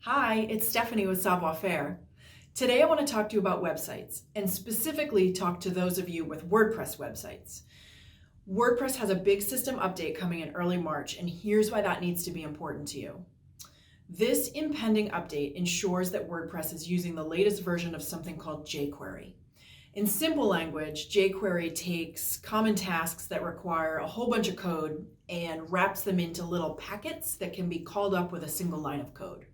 Hi, it's Stephanie with Savoir-Faire. Today I want to talk to you about websites, and specifically talk to those of you with WordPress websites. WordPress has a big system update coming in early March, and here's why that needs to be important to you. This impending update ensures that WordPress is using the latest version of something called jQuery. In simple language, jQuery takes common tasks that require a whole bunch of code and wraps them into little packets that can be called up with a single line of code.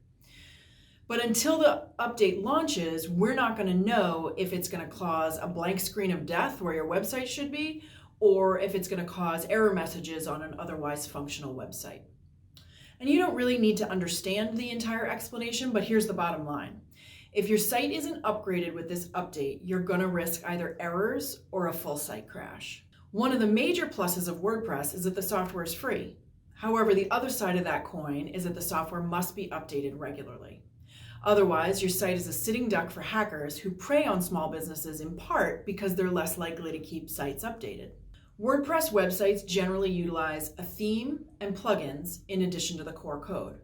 But until the update launches, we're not going to know if it's going to cause a blank screen of death where your website should be, or if it's going to cause error messages on an otherwise functional website. And you don't really need to understand the entire explanation, but here's the bottom line. If your site isn't upgraded with this update, you're going to risk either errors or a full site crash. One of the major pluses of WordPress is that the software is free. However, the other side of that coin is that the software must be updated regularly. Otherwise, your site is a sitting duck for hackers who prey on small businesses in part because they're less likely to keep sites updated. WordPress websites generally utilize a theme and plugins in addition to the core code.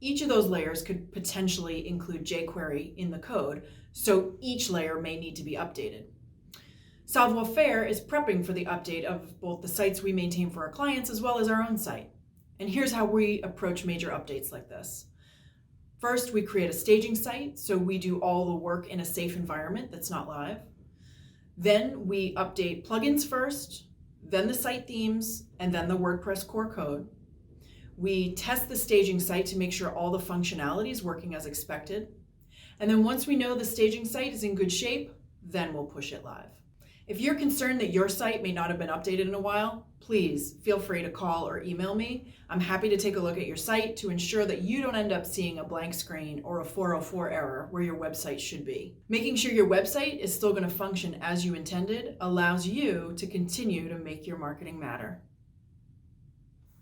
Each of those layers could potentially include jQuery in the code, so each layer may need to be updated. Savoir-Faire is prepping for the update of both the sites we maintain for our clients as well as our own site. And here's how we approach major updates like this. First, we create a staging site, so we do all the work in a safe environment that's not live. Then we update plugins first, then the site themes, and then the WordPress core code. We test the staging site to make sure all the functionality is working as expected. And then once we know the staging site is in good shape, then we'll push it live. If you're concerned that your site may not have been updated in a while, please feel free to call or email me. I'm happy to take a look at your site to ensure that you don't end up seeing a blank screen or a 404 error where your website should be. Making sure your website is still going to function as you intended allows you to continue to make your marketing matter.